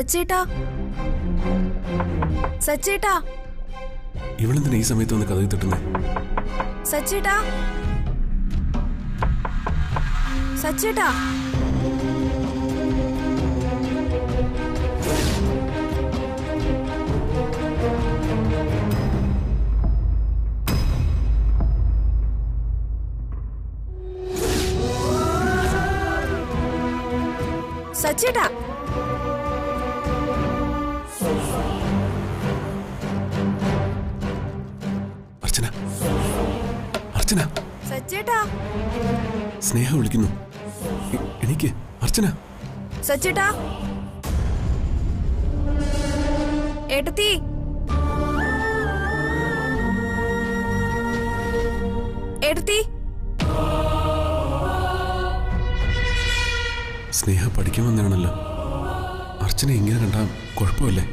സച്ചേട്ടാ, സച്ചേട്ടാ, ഇവളെന്തിനാ ഈ സമയത്ത് വന്ന് കഥ തട്ടുന്നേ? സച്ചേട്ടാ, സച്ചേട്ടാ, സച്ചേട്ടാ, അർച്ചന, അർച്ചന, സച്ചേട്ടാ, സ്നേഹ വിളിക്കുന്നു. എനിക്ക് അർച്ചന. സച്ചേട്ടാ, ഏട്ടത്തി, ഏട്ടത്തി. സ്നേഹ പഠിക്കാൻ വന്നാണല്ലോ. അർച്ചന ഇങ്ങനെ കണ്ടാ കുഴപ്പമില്ലേ?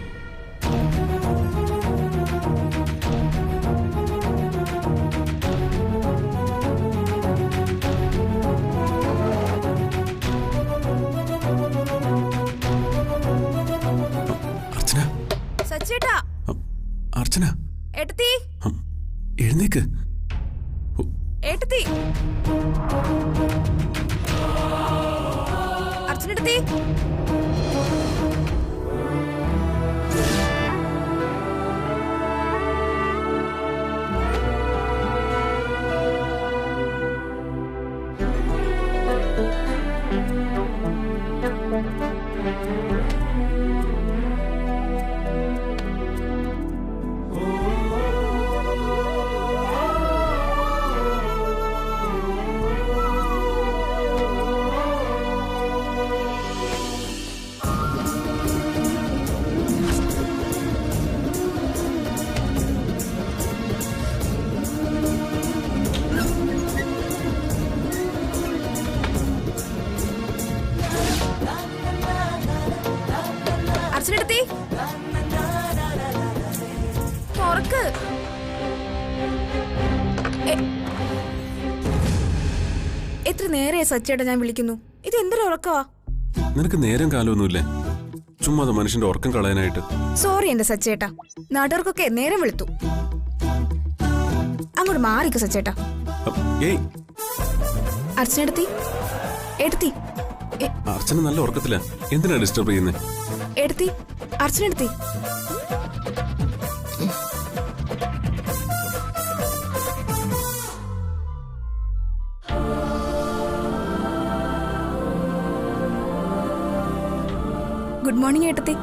അർച്ചന, സച്ചേട്ടാ, അർച്ചന, ഏട്ടത്തി, എഴുന്നേക്ക്. ഏട്ടത്തി, അർച്ചനേട്ടത്തി. അർച്ചനേട്ടത്തി, തുറക്ക്. എത്ര നേരെ സച്ചേട്ടാ ഞാൻ വിളിക്കുന്നു. ഇത് എന്തൊരു ഉറക്കവാ? നിനക്ക് നേരം കാലമൊന്നുമില്ലേ? ചുമ്മാ മനുഷ്യന്റെ ഉറക്കം കളയാനായിട്ട്. സോറി എന്റെ സച്ചേട്ടാ, നാട്ടുകാർക്കൊക്കെ നേരം വെളുത്തു. അങ്ങോട്ട് മാറിക്കോ സച്ചേട്ടാ. ഏയ് അർച്ചനേട്ടത്തി, എടുത്തി. അർച്ചന നല്ല ഉറക്കത്തില്ല. എന്തിനാ ഡിസ്റ്റർബ് ചെയ്യുന്നേ? എടുത്തി, അർച്ചനേട്ടത്തി. ഗുഡ് മോർണിംഗ് ഏട്ടത്തി.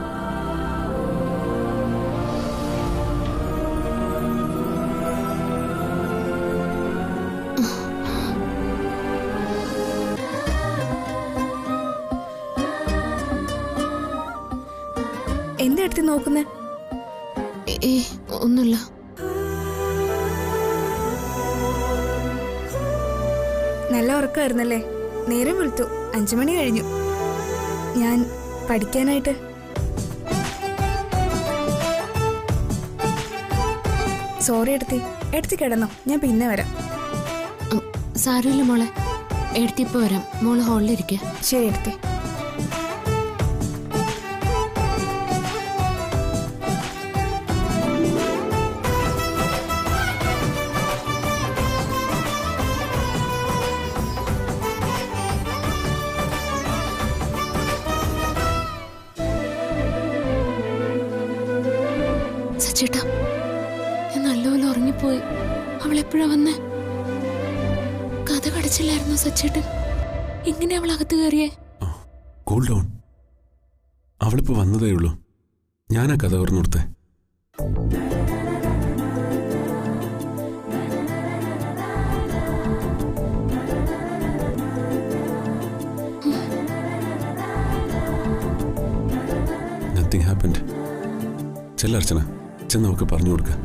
എന്താ എടുത്തി നോക്കുന്നേ? ഒന്നുമില്ല. നല്ല ഉറക്കമായിരുന്നല്ലേ? നേരം വിളിച്ചു. 5 മണി കഴിഞ്ഞു. ഞാൻ പഠിക്കാനായിട്ട്. സോറി എടുത്തി. എടുത്തി കിടന്നോ, ഞാൻ പിന്നെ വരാം. സാരമില്ല മോളെ, എടുത്തിപ്പോ വരാം. മോള് ഹോളിലിരിക്കുക. ശരി എടുത്തി. സച്ചേട്ടാ, ഞാൻ നല്ലപോലെ ഉറങ്ങിപ്പോയി. അവളെപ്പോഴാ വന്നേ? കഥ കടച്ചില്ലായിരുന്നോ സച്ചേട്ടൻ? എങ്ങനെ അവൾ അകത്ത് കയറിയേ? Cool down. അവളിപ്പോ വന്നതേ ഉള്ളൂ. ഞാനാ കഥ തുറന്നു കൊടുത്തേ. Nothing happened. ചെല്ല അർച്ചന, ചെന്ന് നമുക്ക് പറഞ്ഞു കൊടുക്കാം.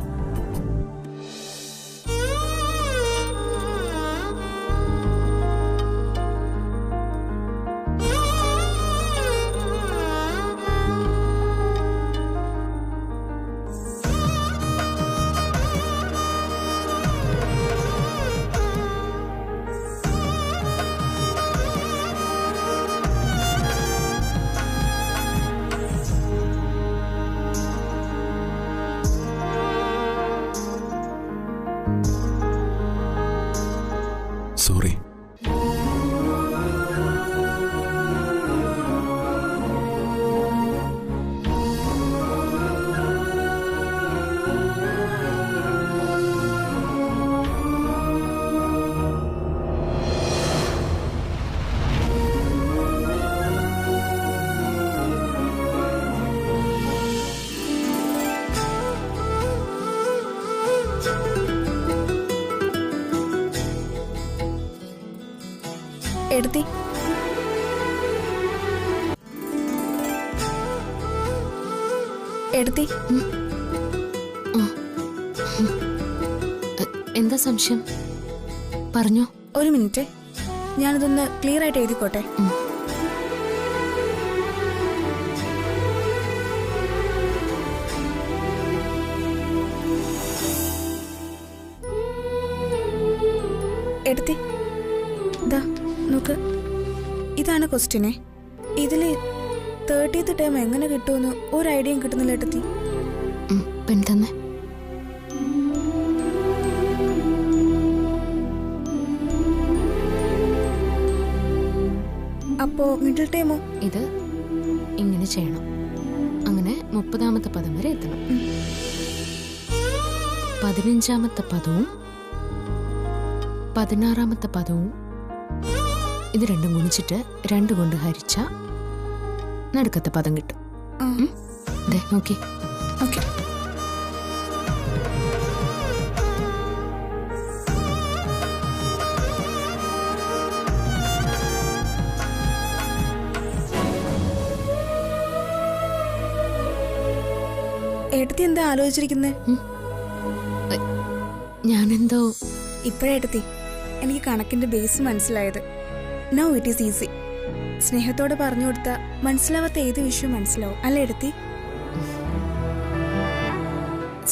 എടുത്തി എന്താ സംശയം? പറഞ്ഞോ. ഒരു മിനിറ്റ്, ഞാനിതൊന്ന് ക്ലിയർ ആയിട്ട് എഴുതിക്കോട്ടെ. എടുത്തി ഇതാ നോക്ക്, ഇതാണ് ക്വസ്റ്റ്യനെ. ഇതില് 30th ടൈം എങ്ങനെ കിട്ടുമെന്ന് ഒരു ഐഡിയയും കിട്ടുന്നില്ല എടുത്തി. പെൻ തന്നെ. അപ്പോ മിഡിൽ ടൈമോ? ഇത് ഇങ്ങനെ ചെയ്യണം. അങ്ങനെ 30ാമത്തെ പദം വരെ എത്തണം. 15ാമത്തെ പദവും 16ാമത്തെ പദവും ഇത് രണ്ടും ഗുണിച്ചിട്ട് 2 കൊണ്ട് ഹരിച്ച നടുക്കത്തെ പദം കിട്ടും. നോക്കി. ഓക്കെ. ഏട്ടത്തി എന്താ ആലോചിച്ചിരിക്കുന്നേ? ഞാനെന്തോ ഇപ്പോഴേട്ടത്തി എനിക്ക് കണക്കിന്റെ ബേസ് മനസ്സിലായത്. Now it is easy. സ്നേഹത്തോടെ പറഞ്ഞു കൊടുത്ത മനസ്സിലാവാത്ത ഏത് വിഷയം മനസ്സിലാവും അല്ലേ എടുത്തി?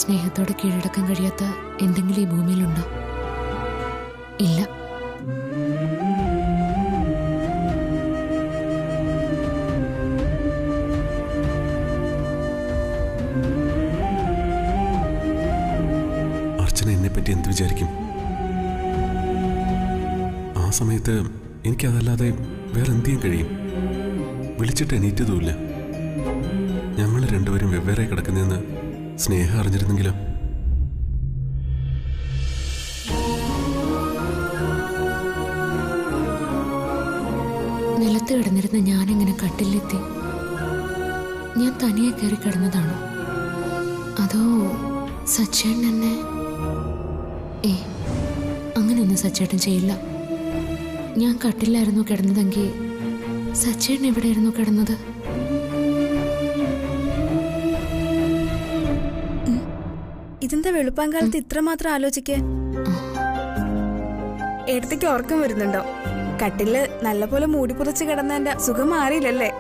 സ്നേഹത്തോടെ കീഴടക്കാൻ കഴിയാത്ത എന്തെങ്കിലും ഈ ഭൂമിയിലുണ്ടോ? ഇല്ല. അർച്ചന എന്നെ പറ്റി എന്ത് വിചാരിക്കും? ആ സമയത്ത് എനിക്കതല്ലാതെ വേറെ എന്ത് ചെയ്യാൻ കഴിയും? വിളിച്ചിട്ട് എണീറ്റതുമില്ല. ഞങ്ങൾ രണ്ടുപേരും വെവ്വേറെ കിടക്കുന്നതെന്ന് സ്നേഹം അറിഞ്ഞിരുന്നെങ്കിലോ? നിലത്ത് കിടന്നിരുന്ന ഞാനെങ്ങനെ കട്ടിലെത്തി? ഞാൻ തനിയെ കയറി കിടന്നതാണോ? അതോ സച്ചേട്ടൻ എന്നെ? അങ്ങനെയൊന്നും സച്ചേട്ടൻ ചെയ്യില്ല. ഞാൻ കട്ടിലായിരുന്നു കിടന്നതെങ്കിൽ സച്ചേട്ടൻ എവിടെയായിരുന്നു കിടന്നത്? ഇതെന്താ വെളുപ്പാങ്കാലത്ത് ഇത്രമാത്രം ആലോചിക്കേ? ഏടത്തേക്ക് ഓർക്കം വരുന്നുണ്ടോ? കട്ടില് നല്ലപോലെ മൂടി പുതച്ച് കിടന്നതിന്റെ സുഖം മാറിയില്ലല്ലേ?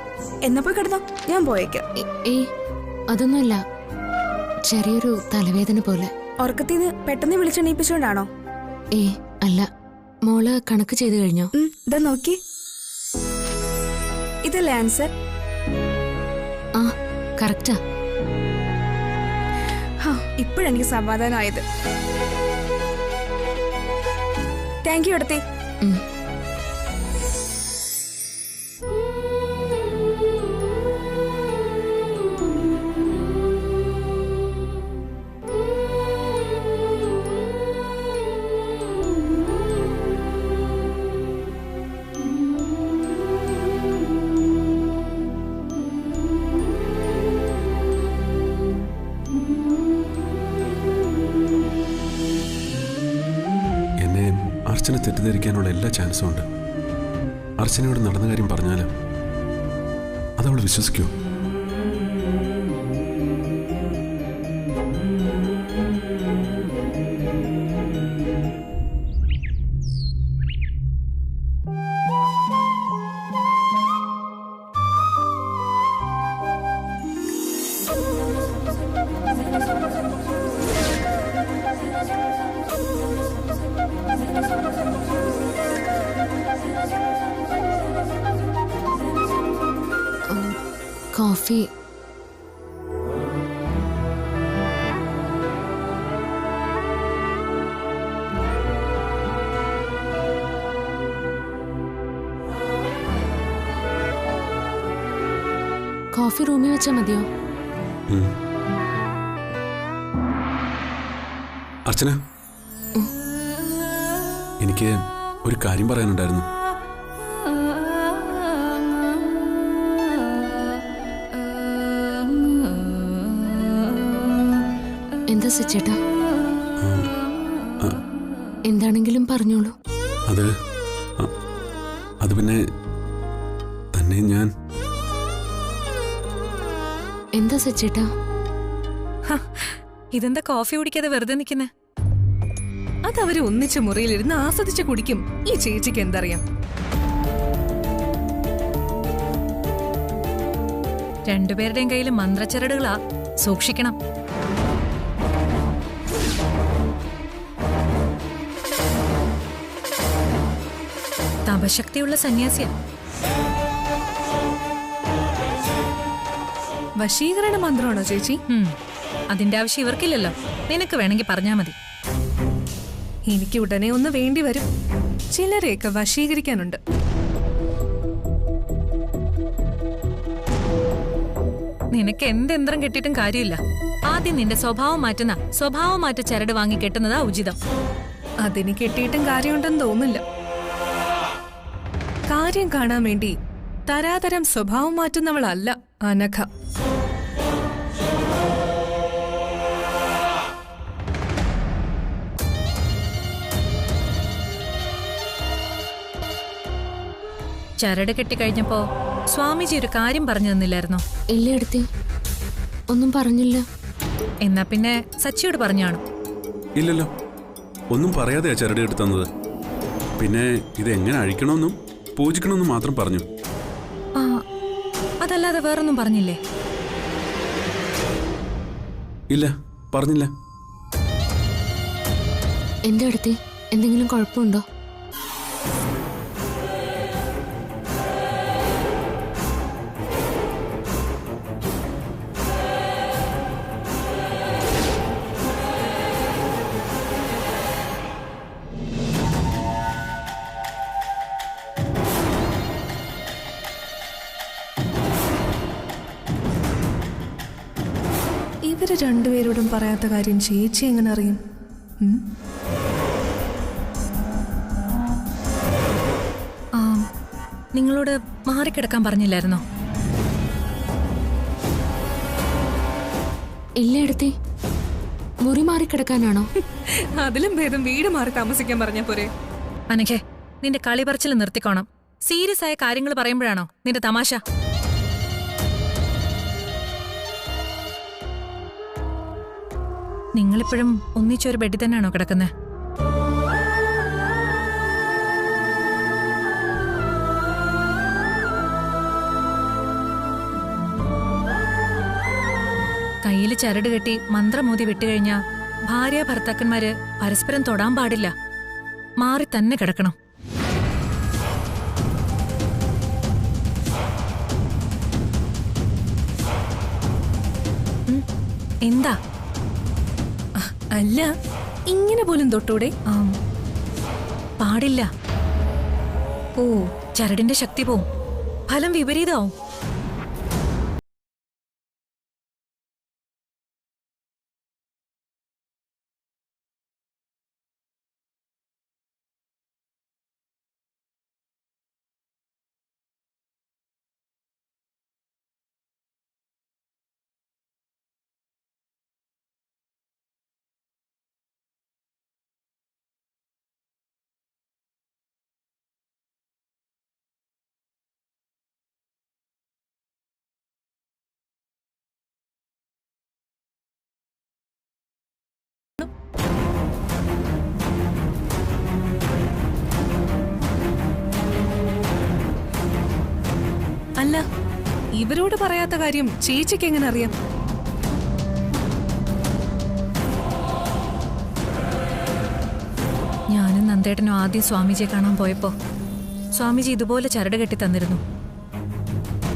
എന്നപ്പോ കിടന്നോ, ഞാൻ പോയേക്കാം. അതൊന്നുമല്ല, ചെറിയൊരു തലവേദന പോലെ. ഉറക്കത്തിന്ന് പെട്ടെന്ന് വിളിച്ചെണീപ്പിച്ചോണ്ടാണോ? അല്ല. മോള് കണക്ക് ചെയ്ത് കഴിഞ്ഞോ? ഇതാ നോക്കി, ഇതല്ലേ ആൻസർ? ആ, കറക്റ്റാ. ഇപ്പോഴെനിക്ക് സമാധാനമായത്. താങ്ക് യു എടുത്തി. അർച്ചന തെറ്റിദ്ധരിക്കാനുള്ള എല്ലാ ചാൻസും ഉണ്ട്. അർച്ചനയോട് നടന്ന കാര്യം പറഞ്ഞാൽ അതവൾ വിശ്വസിക്കുമോ? കോഫി. കോഫി റൂമിൽ വെച്ചാൽ മതിയോ? അർച്ചന, എനിക്ക് ഒരു കാര്യം പറയാനുണ്ടായിരുന്നു. എന്താ സച്ചേട്ടാ? എന്താണെങ്കിലും പറഞ്ഞോളൂ. അത് പിന്നെ തന്നെ ഞാൻ. എന്താ സച്ചേട്ടാ? ഇതെന്താ കോഫി കുടിക്കാതെ വെറുതെ നിൽക്കുന്നേ? അതവര് ഒന്നിച്ച മുറിയിലിരുന്ന് ആസ്വദിച്ച് കുടിക്കും. ഈ ചേച്ചിക്ക് എന്തറിയാം? രണ്ടുപേരുടെയും കയ്യിൽ മന്ത്രച്ചരടുകളാ, സൂക്ഷിക്കണം. തപശക്തിയുള്ള സന്യാസിയാ. വശീകരണ മന്ത്രമാണോ ചേച്ചി? അതിന്റെ ആവശ്യം ഇവർക്കില്ലല്ലോ. നിനക്ക് വേണമെങ്കിൽ പറഞ്ഞാ മതി. എനിക്ക് ഉടനെ ഒന്ന് വേണ്ടി വരും. ചിലരെയൊക്കെ വശീകരിക്കാനുണ്ട്. നിനക്ക് എന്ത് യന്ത്രം കെട്ടിയിട്ടും കാര്യമില്ല. ആദ്യം നിന്റെ സ്വഭാവം മാറ്റ ചരട് വാങ്ങി കെട്ടുന്നതാ ഉചിതം. അതിന് കെട്ടിയിട്ടും കാര്യമുണ്ടെന്ന് തോന്നില്ല. കാര്യം കാണാൻ വേണ്ടി തരാതരം സ്വഭാവം മാറ്റുന്നവളല്ല അനഘ. ചരട് കെട്ടിക്കഴിഞ്ഞപ്പോ സ്വാമിജി ഒരു കാര്യം പറഞ്ഞു തന്നില്ലായിരുന്നോ? ഇല്ല എടുത്തി, ഒന്നും പറഞ്ഞില്ല. എന്നാ പിന്നെ സച്ചിയോട് പറഞ്ഞാണോ? ഇല്ലല്ലോ, ഒന്നും പറയാതെയാ ചരട് എടുത്തു തന്നത്. പിന്നെ ഇത് എങ്ങനെ അഴിക്കണമെന്നും പൂജിക്കണമെന്നും മാത്രം പറഞ്ഞു. ആ, അതല്ലാതെ വേറൊന്നും പറഞ്ഞില്ലേ? ഇല്ല, പറഞ്ഞില്ല. എന്റെ അടുത്ത് എന്തെങ്കിലും കുഴപ്പമുണ്ടോ? ഇവര് രണ്ടുപേരോടും പറയാത്ത കാര്യം ചേച്ചി എങ്ങനെ അറിയും? നിങ്ങളോട് മാറിക്കിടക്കാൻ പറഞ്ഞില്ലായിരുന്നോ? ഇല്ല എടുത്തി, മുറി മാറിക്കിടക്കാനാണോ? അതിലും ഭേദം വീട് മാറി താമസിക്കാൻ പറഞ്ഞ പോരെ. അനഘേ, നിന്റെ കളി പറച്ചിൽ നിർത്തിക്കോണം. സീരിയസ് ആയ കാര്യങ്ങൾ പറയുമ്പോഴാണോ നിന്റെ തമാശ? നിങ്ങളിപ്പോഴും ഒന്നിച്ചൊരു ബെഡിൽ തന്നെയാണോ കിടക്കുന്നത്? കയ്യിൽ ചരട് കെട്ടി മന്ത്രമോതി വിട്ടുകഴിഞ്ഞാ ഭാര്യ ഭർത്താക്കന്മാര് പരസ്പരം തൊടാൻ പാടില്ല. മാറി തന്നെ കിടക്കണം. എന്താ? അല്ല, ഇങ്ങനെ പോലും തൊട്ടൂടെ? പാടില്ല. ഓ, ചരടിന്റെ ശക്തി പോവും, ഫലം വിപരീതമാവും. അല്ല, ഇവരോട് പറയാത്ത കാര്യം ചേച്ചിക്ക് എങ്ങനെ അറിയാം? ഞാനും നന്ദേട്ടനും ആദ്യം സ്വാമിജിയെ കാണാൻ പോയപ്പോ സ്വാമിജി ഇതുപോലെ ചരട് കെട്ടി തന്നിരുന്നു.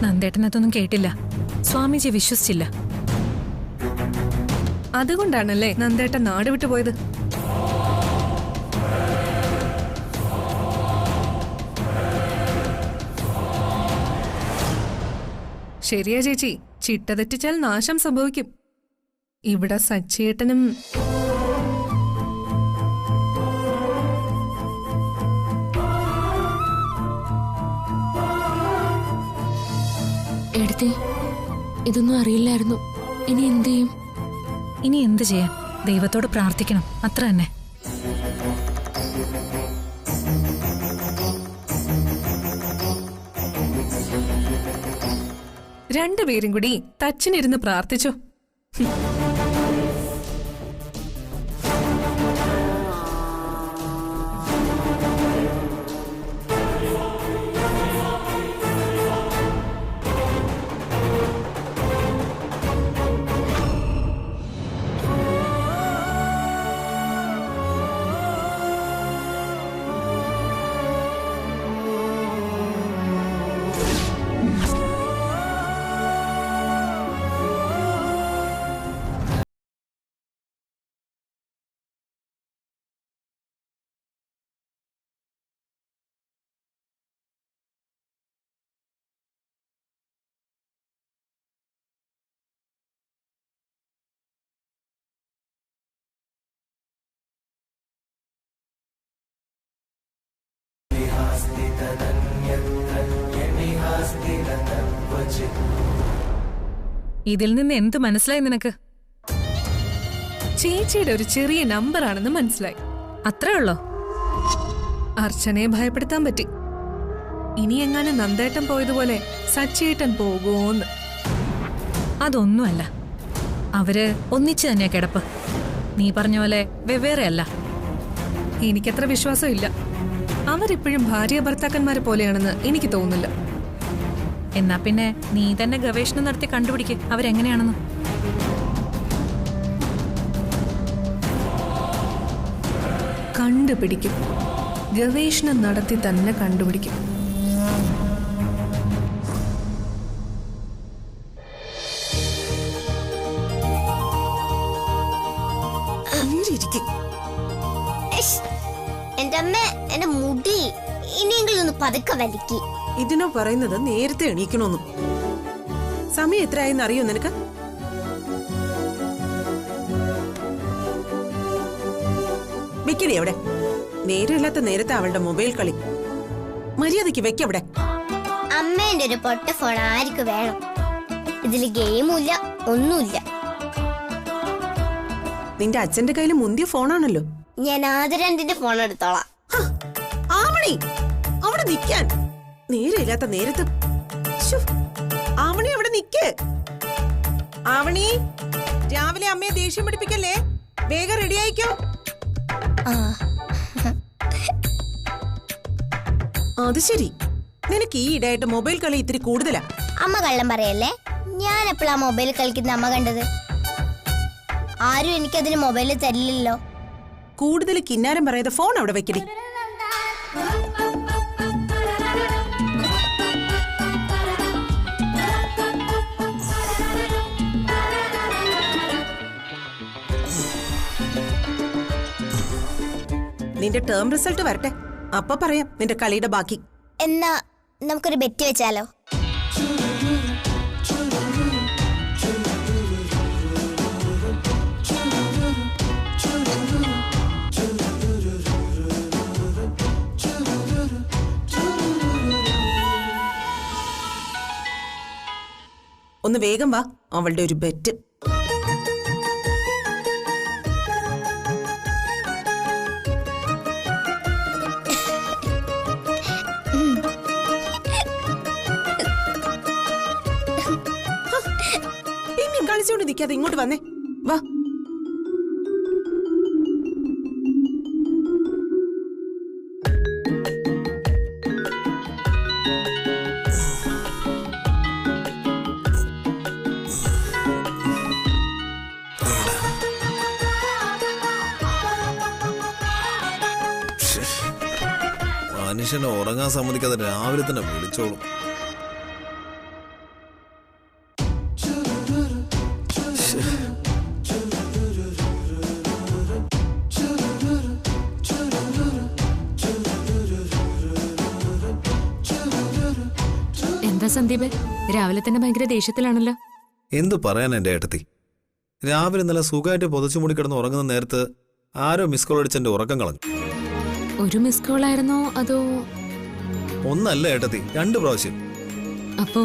നന്ദേട്ടനതൊന്നും കേട്ടില്ല. സ്വാമിജി വിശ്വസിച്ചില്ല. അതുകൊണ്ടാണല്ലേ നന്ദേട്ടൻ നാട് വിട്ടു പോയത്. ശരിയാ ചേച്ചി, ചിട്ട തെറ്റിച്ചാൽ നാശം സംഭവിക്കും. ഇവിടെ സച്ചേട്ടനും എടുത്തി, ഇതൊന്നും അറിയില്ലായിരുന്നു. ഇനി എന്ത് ചെയ്യും? ഇനി എന്ത് ചെയ്യാൻ? ദൈവത്തോട് പ്രാർത്ഥിക്കണം, അത്ര തന്നെ. രണ്ടുപേരും കൂടി തച്ചിനിരുന്ന് പ്രാർത്ഥിച്ചു. ഇതിൽ നിന്ന് എന്ത് മനസ്സിലായി നിനക്ക്? ചേച്ചിയുടെ ഒരു ചെറിയ നമ്പർ ആണെന്ന് മനസ്സിലായി. അത്രേ ഉള്ളോ? അർച്ചനയെ ഭയപ്പെടുത്താൻ പറ്റി. ഇനി എങ്ങാനും നന്ദേട്ടൻ പോയതുപോലെ സച്ചിയേട്ടൻ പോകുമോന്ന്. അതൊന്നുമല്ല, അവര് ഒന്നിച്ചു തന്നെയാ കിടപ്പ്. നീ പറഞ്ഞ പോലെ വെവ്വേറെ അല്ല. എനിക്കത്ര വിശ്വാസമില്ല. അവരിപ്പോഴും ഭാര്യ ഭർത്താക്കന്മാരെ പോലെയാണെന്ന് എനിക്ക് തോന്നുന്നില്ല. എന്നാ പിന്നെ നീ തന്നെ ഗവേഷണം നടത്തി കണ്ടുപിടിക്ക് അവരെങ്ങനെയാണെന്ന്. കണ്ടുപിടിക്കും. ഗവേഷണം നടത്തി തന്നെ കണ്ടുപിടിക്കും. എന്റെ അമ്മ എന്റെ മുടി ഇനിയെങ്കിലും ഒന്ന് പതുക്കെ വലിക്കി. ഇതിനോ പറയുന്നത് നേരത്തെ എണീക്കണോന്നു. സമയം എത്രയായെന്ന് അറിയോ നിനക്ക്? വെക്കടി അവിടെ. നേരമില്ലാത്ത നേരത്തെ അവളുടെ മൊബൈൽ കളി. മര്യാദയ്ക്ക് വെക്കവിടെ. അമ്മേന്റെ ഒരു പൊട്ട ഫോൺ ആർക്ക് വേണം? ഇതില് ഗെയിമുമില്ല, ഒന്നുമില്ല. നിന്റെ അച്ഛന്റെ കയ്യിൽ മുന്തിയ ഫോണാണല്ലോ. ഞാൻ ആദരന്റെ ഫോൺ എടുത്തോളാം. ആവണി അവിടെ നിക്കാൻ. നേരമില്ലാത്ത നേരത്ത്. ആവണി അവിടെ നിക്ക്. ആവണി, രാവിലെ അമ്മയെ ദേഷ്യം പിടിപ്പിക്കല്ലേ. വേഗം റെഡി ആയിക്കോ. അത് ശരി, നിനക്ക് ഈ ഇടയായിട്ട് മൊബൈൽ കളി ഇത്തിരി കൂടുതലാ. അമ്മ കള്ളം പറയല്ലേ. ഞാൻ എപ്പോഴാ മൊബൈൽ കളിക്കുന്ന അമ്മ കണ്ടത്? ആരും എനിക്കതിന് മൊബൈല് തരില്ലല്ലോ. കൂടുതൽ കിന്നാരം പറയാതെ ഫോൺ അവിടെ വെക്കടി. നിന്റെ ടേം റിസൾട്ട് വരട്ടെ, അപ്പൊ പറയാം നിന്റെ കളിയുടെ ബാക്കി. എന്നാ നമുക്കൊരു ബെറ്റ് വെച്ചാലോ? ഒന്ന് വേഗം വാ, അവളുടെ ഒരു ബെറ്റ്. പിന്നെ കളിച്ചോണ്ട് നിൽക്കാതെ ഇങ്ങോട്ട് വന്നേ, വാ. മനുഷ്യനെ ഉറങ്ങാൻ സമ്മതിക്കാതെ രാവിലെ തന്നെ വിളിച്ചോളും. എന്താ സന്ദീപ്, രാവിലെ തന്നെ ഭയങ്കര ദേഷ്യത്തിലാണല്ലോ. എന്തു പറയാൻ എന്റെ ഏട്ടത്തി, രാവിലെ നല്ല സുഖമായിട്ട് പൊതച്ചു മൂടി കിടന്ന് ഉറങ്ങുന്ന നേരത്ത് ആരോ മിസ് കോൾ അടിച്ച് എന്റെ ഉറക്കം കളഞ്ഞു. ഒരു മിസ് കോൾ ആയിരുന്നോ അതോ? ഒന്നല്ല ഏട്ടത്തി, 2 പ്രാവശ്യം. അപ്പോ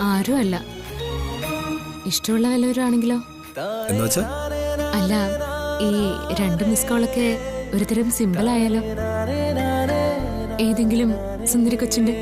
ആരും അല്ല, ഇഷ്ടമുള്ള വല്ലവരും ആണെങ്കിലോ? എന്നുവെച്ചാ? അല്ല, ഈ 2 മിസ് കോളൊക്കെ ഒരുതരം സിമ്പിൾ ആയാലോ? ഏതെങ്കിലും സുന്ദരി കൊച്ചിന്റെ.